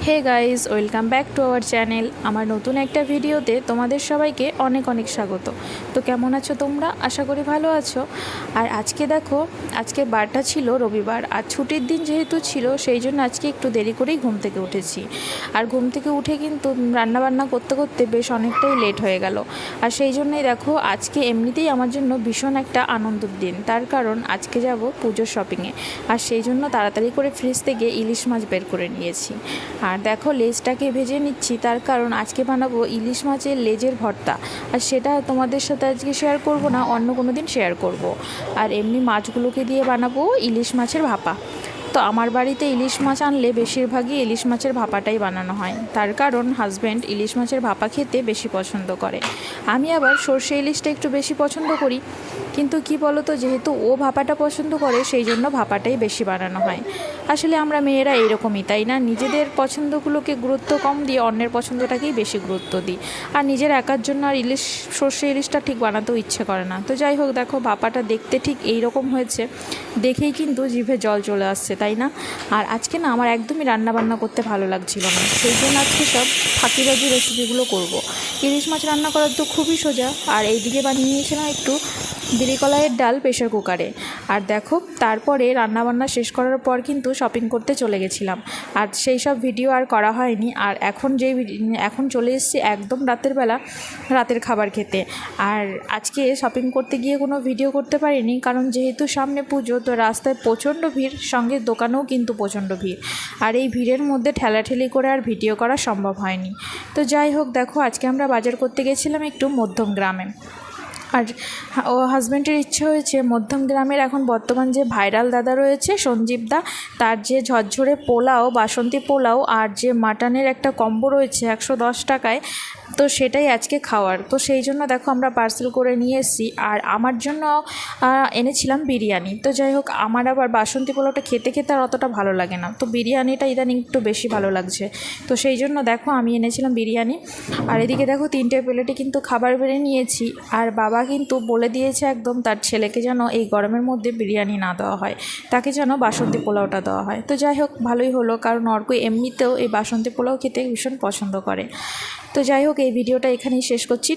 Hey guys, welcome back to our channel. আমার নতুন একটা ভিডিওতে তোমাদের সবাইকে অনেক অনেক স্বাগত। তো কেমন আছো তোমরা? আশা করি ভালো আছো। আর আজকে দেখো, আজকে বারটা ছিল রবিবার, আর ছুটির দিন যেহেতু ছিল সেই জন্য আজকে একটু দেরি করেই ঘুম থেকে উঠেছি। আর ঘুম থেকে উঠে কিন্তু রান্নাবান্না করতে করতে বেশ অনেকটাই লেট হয়ে গেল। আর সেই জন্যই দেখো, আজকে এমনিতেই আমার জন্য ভীষণ একটা আনন্দের দিন, তার কারণ আজকে যাব পুজোর শপিংয়ে। আর সেই জন্য তাড়াতাড়ি করে ফ্রিজ থেকে ইলিশ মাছ বের করে নিয়েছি। আর দেখো, লেজটাকে ভেজে নিচ্ছি, তার কারণ আজকে বানাবো ইলিশ মাছের লেজের ভর্তা। আর সেটা তোমাদের সাথে আজকে শেয়ার করব না, অন্য কোনো দিন শেয়ার করব। আর এমনি মাছগুলোকে দিয়ে বানাবো ইলিশ মাছের ভাপা। তো আমার বাড়িতে ইলিশ মাছ আনলে বেশিরভাগই ইলিশ মাছের ভাপাটাই বানানো হয়, তার কারণ হাজব্যান্ড ইলিশ মাছের ভাপা খেতে বেশি পছন্দ করে। আমি আবার সর্ষে ইলিশটা একটু বেশি পছন্দ করি, কিন্তু কি বলো তো, যেহেতু ও ভাপাটা পছন্দ করে সেই জন্য ভাপাটাই বেশি বানানো হয়। আসলে আমরা মেয়েরা এইরকমই, তাই না? নিজেদের পছন্দগুলোকে গুরুত্ব কম দিয়ে অন্যের পছন্দটাকেই বেশি গুরুত্ব দিই। আর নিজের একার জন্য আর সর্ষে ইলিশটা ঠিক বানাতেও ইচ্ছে করে না। তো যাই হোক, দেখো ভাপাটা দেখতে ঠিক এই রকম হয়েছে, দেখেই কিন্তু জিভে জল চলে আসছে, তাই না? আর আজকে না আমার একদমই রান্নাবান্না করতে ভালো লাগছিল না, সেই জন্য আজকে সব ফাঁকিবাজি রেসিপিগুলো করব। ইলিশ মাছ রান্না করার তো খুবই সোজা। আর এইদিকে বানিয়ে নিয়েছিলাম একটু বিরিকলাইয়ের ডাল প্রেশার কুকারে। আর দেখো, তারপরে রান্নাবান্না শেষ করার পর কিন্তু শপিং করতে চলে গেছিলাম, আর সেই সব ভিডিও আর করা হয়নি। আর এখন চলে এসেছি একদম রাতের বেলা রাতের খাবার খেতে। আর আজকে শপিং করতে গিয়ে কোনো ভিডিও করতে পারিনি, কারণ যেহেতু সামনে পুজো, তো রাস্তায় প্রচণ্ড ভিড়, সঙ্গে দোকানেও কিন্তু প্রচণ্ড ভিড়। আর এই ভিড়ের মধ্যে ঠেলাঠেলি করে আর ভিডিও করা সম্ভব হয়নি। তো যাই হোক, দেখো আজকে আমরা বাজার করতে গেছিলাম একটু মধ্যম গ্রামে। আর ও হাজব্যান্ডের ইচ্ছে হয়েছে মধ্যম গ্রামের এখন বর্তমান যে ভাইরাল দাদা রয়েছে সঞ্জীব দা, তার যে ঝরঝরে পোলাও, বাসন্তী পোলাও আর যে মাটনের একটা কম্বো রয়েছে 110 টাকায়, তো সেটাই আজকে খাওয়ার। তো সেই জন্য দেখো আমরা পার্সেল করে নিয়ে এসেছি। আর আমার জন্য এনেছিলাম বিরিয়ানি। তো যাই হোক, আমার আবার বাসন্তী পোলাওটা খেতে খেতে আর অতটা ভালো লাগে না, তো বিরিয়ানিটা ইদানিং একটু বেশি ভালো লাগছে। তো সেই জন্য দেখো আমি এনেছিলাম বিরিয়ানি। আর এদিকে দেখো 3টে প্লেটে কিন্তু খাবার বেড়ে নিয়েছি। আর বাবা কিন্তু বলে দিয়েছে একদম তার ছেলেকে যেন এই গরমের মধ্যে বিরিয়ানি না দেওয়া হয়, তাকে যেন বাসন্তী পোলাওটা দেওয়া হয়। তো যাই হোক, ভালোই হলো, কারণ অর্ক এমনিতেও এই বাসন্তী পোলাও খেতে ভীষণ পছন্দ করে। তো যাই হোক, এই ভিডিওটা এখানেই শেষ করছি।